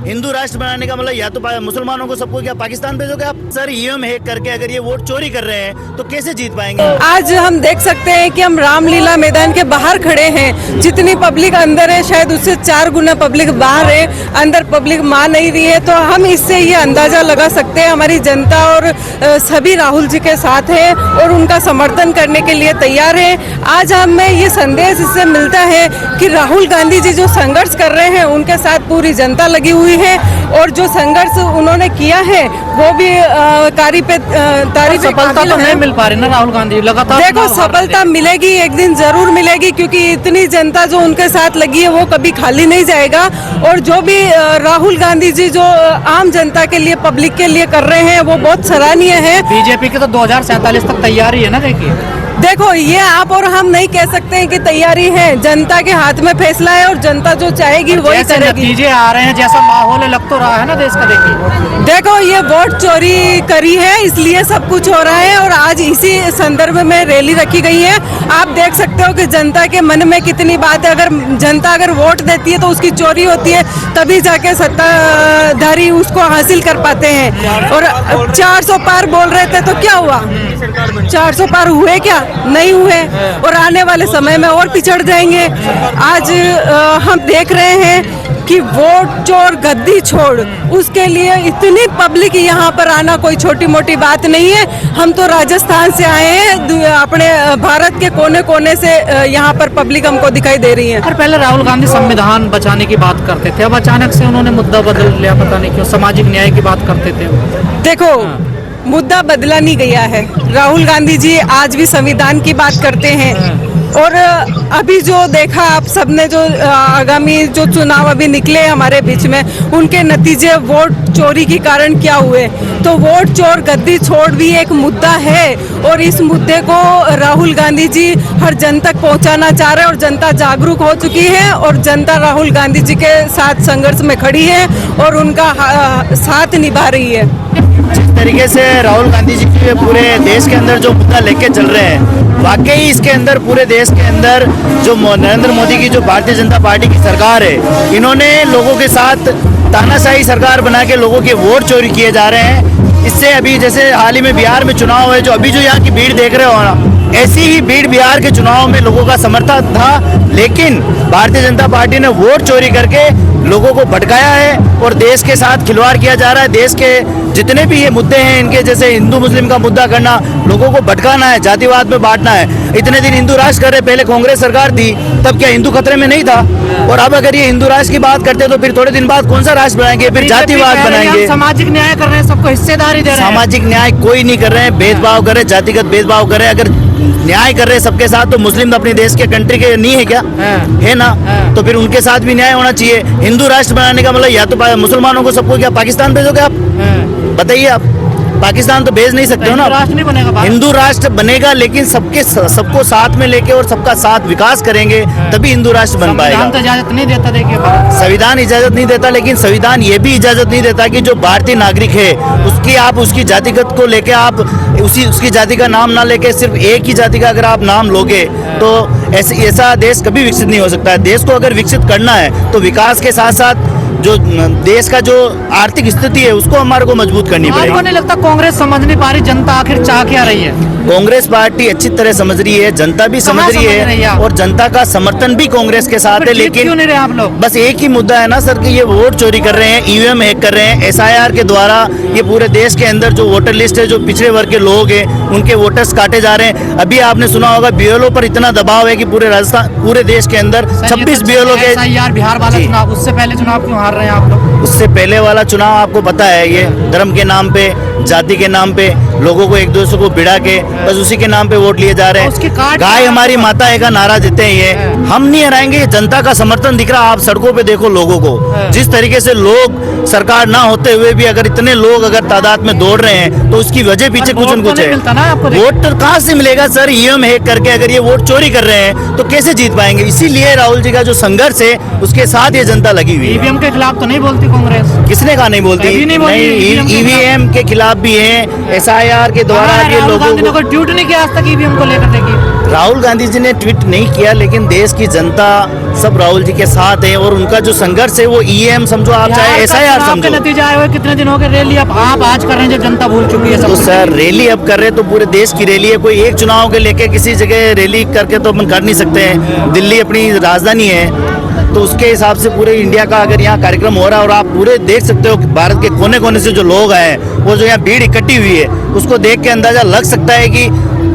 हिंदू राष्ट्र बनाने का मतलब या तो मुसलमानों को सबको क्या पाकिस्तान भेजोगे आप? सर ईवीएम हैक करके अगर ये वोट चोरी कर रहे हैं तो कैसे जीत पाएंगे? आज हम देख सकते हैं कि हम रामलीला मैदान के बाहर खड़े हैं। जितनी पब्लिक अंदर है शायद उससे 4 गुना पब्लिक बाहर है। अंदर पब्लिक मान नहीं रही है, तो हम इससे ये अंदाजा लगा सकते हैं हमारी जनता और सभी राहुल जी के साथ है और उनका समर्थन करने के लिए तैयार है। आज हमें ये संदेश इससे मिलता है कि राहुल गांधी जी जो संघर्ष कर रहे हैं उनके साथ पूरी जनता लगी हुई है और जो संघर्ष उन्होंने किया है वो भी तारीफ सफलता तो नहीं मिल पा रही ना राहुल गांधी लगातार। देखो सफलता मिलेगी, एक दिन जरूर मिलेगी, क्योंकि इतनी जनता जो उनके साथ लगी है वो कभी खाली नहीं जाएगा। और जो भी राहुल गांधी जी जो आम जनता के लिए पब्लिक के लिए कर रहे हैं वो बहुत सराहनीय है। बीजेपी की तो 2047 तक तैयारी है ना। देखो ये आप और हम नहीं कह सकते हैं कि तैयारी है, जनता के हाथ में फैसला है और जनता जो चाहेगी वही करेगी। नतीजे आ रहे हैं, जैसा माहौल लग तो रहा है ना देश का। देखो ये वोट चोरी करी है इसलिए सब कुछ हो रहा है और आज इसी संदर्भ में रैली रखी गई है। आप देख सकते हो कि जनता के मन में कितनी बात है। अगर जनता अगर वोट देती है तो उसकी चोरी होती है, तभी जाके सत्ताधारी उसको हासिल कर पाते हैं। और 400 पार बोल रहे थे तो क्या हुआ? 400 पार हुए क्या? नहीं हुए और आने वाले समय में और पिछड़ जाएंगे। आज हम देख रहे हैं कि वोट चोर गद्दी छोड़, उसके लिए इतनी पब्लिक यहाँ पर आना कोई छोटी मोटी बात नहीं है। हम तो राजस्थान से आए हैं, अपने भारत के कोने कोने से यहाँ पर पब्लिक हमको दिखाई दे रही है। और पहले राहुल गांधी संविधान बचाने की बात करते थे, अब अचानक से उन्होंने मुद्दा बदल लिया, पता नहीं क्यों। सामाजिक न्याय की बात करते थे। देखो मुद्दा बदला नहीं गया है। राहुल गांधी जी आज भी संविधान की बात करते हैं और अभी जो देखा आप सबने, जो आगामी जो चुनाव अभी निकले हमारे बीच में, उनके नतीजे वोट चोरी के कारण क्या हुए। तो वोट चोर गद्दी छोड़ भी एक मुद्दा है और इस मुद्दे को राहुल गांधी जी हर जन तक पहुंचाना चाह रहे हैं और जनता जागरूक हो चुकी है और जनता राहुल गांधी जी के साथ संघर्ष में खड़ी है और उनका साथ निभा रही है। जिस तरीके से राहुल गांधी जी के पूरे देश के अंदर जो मुद्दा लेके चल रहे हैं, वाकई इसके अंदर पूरे देश के अंदर जो नरेंद्र मोदी की जो भारतीय जनता पार्टी की सरकार है, इन्होंने लोगों के साथ तानाशाही सरकार बना के लोगों के वोट चोरी किए जा रहे हैं। इससे अभी जैसे हाल ही में बिहार में चुनाव हुए, जो अभी जो यहाँ की भीड़ देख रहे हो ना, ऐसी ही भीड़ बिहार के चुनाव में लोगों का समर्थन था, लेकिन भारतीय जनता पार्टी ने वोट चोरी करके लोगों को भटकाया है और देश के साथ खिलवाड़ किया जा रहा है। देश के जितने भी ये मुद्दे हैं इनके, जैसे हिंदू मुस्लिम का मुद्दा करना, लोगों को भटकाना है, जातिवाद में बांटना है। इतने दिन हिंदू राष्ट्र कर रहे, पहले कांग्रेस सरकार थी तब क्या हिंदू खतरे में नहीं था? और अब अगर ये हिंदू राष्ट्र की बात करते तो फिर थोड़े दिन बाद कौन सा राष्ट्र बनाएंगे? फिर जातिवाद बनाएंगे। सामाजिक न्याय कर रहे हैं, सबको हिस्सेदारी दे रहे हैं। सामाजिक न्याय कोई नहीं कर रहे हैं, भेदभाव कर रहे हैं, जातिगत भेदभाव कर रहे हैं। अगर न्याय कर रहे हैं सबके साथ तो मुस्लिम अपने देश के कंट्री के नहीं है क्या? है ना? तो फिर उनके साथ भी न्याय होना चाहिए। हिंदू राष्ट्र बनाने का मतलब या तो मुसलमानों को सबको क्या पाकिस्तान भेजोगे आप? बताइए आप। पाकिस्तान तो भेज नहीं सकते हो ना। राष्ट्र नहीं बनेगा, हिंदू राष्ट्र बनेगा, लेकिन सबको साथ में लेके और सबका साथ विकास करेंगे तभी हिंदू राष्ट्र बन पाएगा। संविधान तो इजाजत नहीं देता। देखिए संविधान इजाजत नहीं देता, लेकिन संविधान ये भी इजाजत नहीं देता कि जो भारतीय नागरिक है उसकी जातिगत को लेके आप उसकी जाति का नाम ना लेके सिर्फ एक ही जाति का अगर आप नाम लोगे तो ऐसा देश कभी विकसित नहीं हो सकता है। देश को अगर विकसित करना है तो विकास के साथ साथ जो देश का जो आर्थिक स्थिति है उसको हमारे को मजबूत करनी पड़ेगी। आपको नहीं लगता कांग्रेस समझ नहीं पा रही जनता आखिर चाह क्या रही है? कांग्रेस पार्टी अच्छी तरह समझ रही है, जनता भी समझ रही है और जनता का समर्थन भी कांग्रेस के साथ है। लेकिन क्यों नहीं रहे आप लोग? बस एक ही मुद्दा है ना सर कि ये वोट चोरी कर रहे हैं, ईवीएम हैक कर रहे हैं, SIR के द्वारा ये पूरे देश के अंदर जो वोटर लिस्ट है, जो पिछड़े वर्ग के लोग हैं उनके वोटर्स काटे जा रहे हैं। अभी आपने सुना होगा BLO पर इतना दबाव है कि पूरे राजस्थान, पूरे देश के अंदर 26 BLO के SIR बिहार वाला चुनाव, उससे पहले चुनाव क्यों हार रहे हैं आप लोग? उससे पहले वाला चुनाव आपको पता है, ये धर्म के नाम पे, जाति के नाम पे लोगों को एक दूसरे को भिड़ा के बस उसी के नाम पे वोट लिए जा रहे हैं। गाय हमारी माता है का नारा देते हैं ये। हम नहीं हराएंगे, जनता का समर्थन दिख रहा। आप सड़कों पे देखो लोगों को, जिस तरीके से लोग सरकार ना होते हुए भी अगर इतने लोग अगर तादाद में दौड़ रहे हैं तो उसकी वजह पीछे कुछ न कुछ है। वोट कहाँ से मिलेगा सर? ईवीएम हैक करके अगर ये वोट चोरी कर रहे हैं तो कैसे जीत पाएंगे? इसीलिए राहुल जी का जो संघर्ष है उसके साथ ये जनता लगी हुई है। ईवीएम के खिलाफ तो नहीं बोलती कांग्रेस? किसने कहा नहीं बोलती? ईवीएम के खिलाफ भी है, SIR के द्वारा ये लोगों को ट्वीट नहीं किया आज तक ईवीएम को लेकर। देखिए राहुल गांधी जी ने ट्वीट नहीं किया, लेकिन देश की जनता सब राहुल जी के साथ हैं और उनका जो संघर्ष है वो ईएम समझो आप चाहे एसआईआर आपके समझो। नतीजा आए हुए कितने दिन हो गए रैली अब आप आज कर रहे हैं जब जनता भूल चुकी है सब तो कुछ? सर रैली अब कर रहे तो पूरे देश की रैली है, कोई एक चुनाव के लेके किसी जगह रैली करके तो अपन कर नहीं सकते हैं। दिल्ली अपनी राजधानी है तो उसके हिसाब से पूरे इंडिया का अगर यहाँ कार्यक्रम हो रहा है और आप पूरे देख सकते हो कि भारत के कोने कोने से जो लोग आए हैं वो जो यहाँ भीड़ इकट्ठी हुई है उसको देख के अंदाजा लग सकता है कि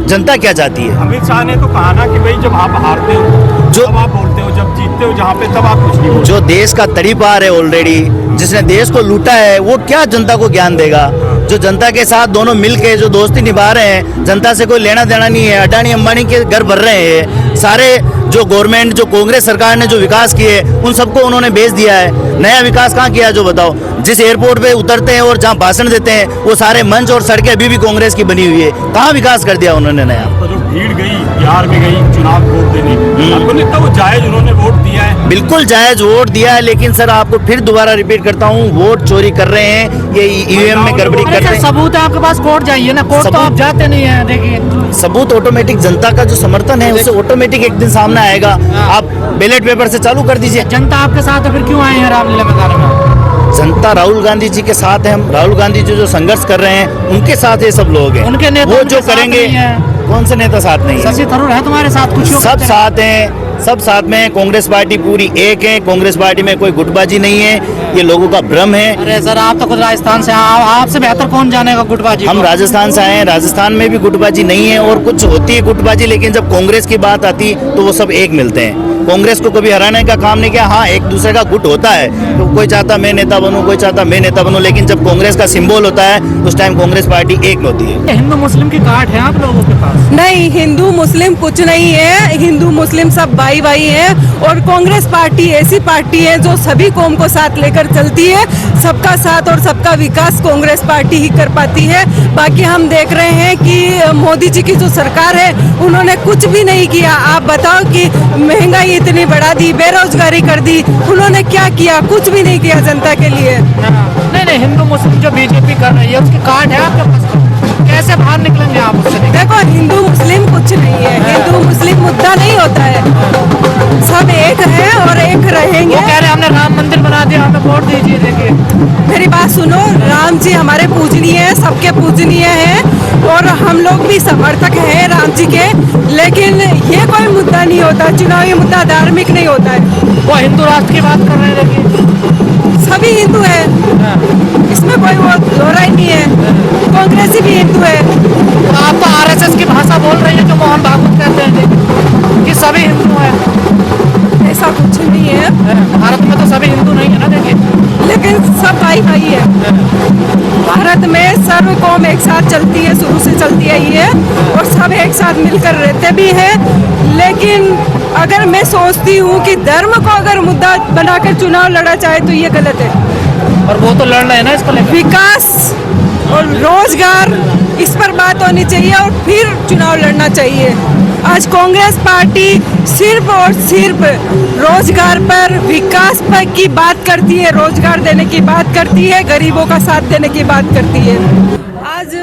जनता क्या चाहती है। अमित शाह ने तो कहा ना कि भाई जब आप हारते हो जब आप बोलते हो, जब जीतते हो जहाँ पे तब आप कुछ नहीं बोलते। जो देश का तड़ीपार है ऑलरेडी, जिसने देश को लूटा है वो क्या जनता को ज्ञान देगा। जो जनता के साथ दोनों मिल के जो दोस्ती निभा रहे हैं, जनता से कोई लेना देना नहीं है, अडानी अंबानी के घर भर रहे हैं सारे। जो गवर्नमेंट जो कांग्रेस सरकार ने जो विकास किए उन सबको उन्होंने बेच दिया है। नया विकास कहाँ किया जो बताओ। जिस एयरपोर्ट पे उतरते हैं और जहाँ भाषण देते हैं वो सारे मंच और सड़कें अभी भी कांग्रेस की बनी हुई है, कहाँ विकास कर दिया उन्होंने नया। तो जो भीड़ गई बिहार में गई चुनाव वोट देने, आपको नहीं लगता वो जायज उन्होंने वोट दिया है? बिल्कुल जायज वोट दिया है, लेकिन सर आपको फिर दोबारा रिपीट करता हूँ, वोट चोरी कर रहे हैं, ये ईवीएम में गड़बड़ी कर अरे रहे सर, हैं। सबूत है आपके पास, कोर्ट जाइए ना, कोर्ट तो सबूत- आप जाते नहीं है। देखिए सबूत ऑटोमेटिक जनता का जो समर्थन है उससे ऑटोमेटिक एक दिन सामने आएगा। आप बैलेट पेपर से चालू कर दीजिए। जनता आपके साथ है फिर क्यों आए हैं रामलीला मैदान में? जनता राहुल गांधी जी के साथ है। हम राहुल गांधी जी जो संघर्ष कर रहे हैं उनके साथ ये सब लोग हैं। उनके नेता वो उनके जो साथ करेंगे, नहीं है। कौन से नेता साथ नहीं है? शशि थरूर है तुम्हारे साथ, कुछ सब साथ हैं, सब साथ में हैं। कांग्रेस पार्टी पूरी एक है, कांग्रेस पार्टी में कोई गुटबाजी नहीं है, ये लोगों का भ्रम है। अरे सर आप तो खुद राजस्थान से आपसे बेहतर कौन जानेगा गुटबाजी हम को? राजस्थान से आए हैं, राजस्थान में भी गुटबाजी नहीं है और कुछ होती है गुटबाजी, लेकिन जब कांग्रेस की बात आती तो वो सब एक मिलते हैं। कांग्रेस को कभी हराने का काम नहीं किया। हाँ, एक दूसरे का गुट होता है, तो कोई चाहता मैं नेता बनूं, कोई चाहता मैं नेता बनूं, लेकिन जब कांग्रेस का सिंबल होता है उस टाइम कांग्रेस पार्टी एक होती है। हिंदू मुस्लिम की काट है आप लोगों के पास? नहीं, हिंदू मुस्लिम कुछ नहीं है, हिंदू मुस्लिम सब भाई भाई हैं। और कांग्रेस पार्टी ऐसी पार्टी है जो सभी कौम को साथ लेकर चलती है। सबका साथ और सबका विकास कांग्रेस पार्टी ही कर पाती है। बाकी हम देख रहे हैं कि मोदी जी की जो सरकार है उन्होंने कुछ भी नहीं किया। आप बताओ कि महंगाई इतनी बढ़ा दी, बेरोजगारी कर दी, उन्होंने क्या किया? कुछ भी नहीं किया जनता के लिए। नहीं, हिंदू मुस्लिम जो बीजेपी कर रही है उसकी काट है आपके पास, कैसे बाहर निकलेंगे आप उससे? देखो, हिंदू मुस्लिम कुछ नहीं है, हिंदू मुस्लिम मुद्दा नहीं होता है, सब एक है और एक रहेंगे। वो कह रहे हैं हमने राम मंदिर बना दिया, हमें वोट दीजिए। देखिए मेरी बात सुनो, राम जी हमारे पूजनीय है, सबके पूजनीय है और हम लोग भी समर्थक हैं राम जी के, लेकिन ये कोई मुद्दा नहीं होता, चुनावी मुद्दा धार्मिक नहीं होता है। वो हिंदू राष्ट्र की बात कर रहे हैं। देखिए सभी हिंदू है, इसमें कोई वो दोहरा ही नहीं है। कांग्रेसी भी हिंदू है। तो आप तो आरएसएस की भाषा बोल रही है जो मोहन भागवत कहते हैं देखिए, कि सभी हिंदू हैं। ऐसा कुछ नहीं है, भारत में तो सभी हिंदू नहीं है ना। देखिए लेकिन सब भाई भाई है। भारत में सर्व कौम एक साथ चलती है, शुरू से चलती आई है और सब एक साथ मिलकर रहते भी हैं। लेकिन अगर मैं सोचती हूँ कि धर्म को अगर मुद्दा बनाकर चुनाव लड़ा जाए तो ये गलत है। और वो तो लड़ रहे हैं ना इसको लेकर। विकास और रोजगार, इस पर बात होनी चाहिए और फिर चुनाव लड़ना चाहिए। आज कांग्रेस पार्टी सिर्फ और सिर्फ रोजगार पर, विकास पर की बात करती है, रोजगार देने की बात करती है, गरीबों का साथ देने की बात करती है। आज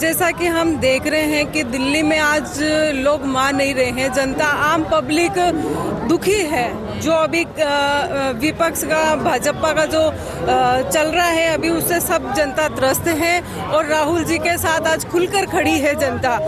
जैसा कि हम देख रहे हैं कि दिल्ली में आज लोग मान नहीं रहे हैं, जनता आम पब्लिक दुखी है। जो अभी विपक्ष का, भाजपा का जो चल रहा है अभी, उससे सब जनता त्रस्त है और राहुल जी के साथ आज खुलकर खड़ी है जनता।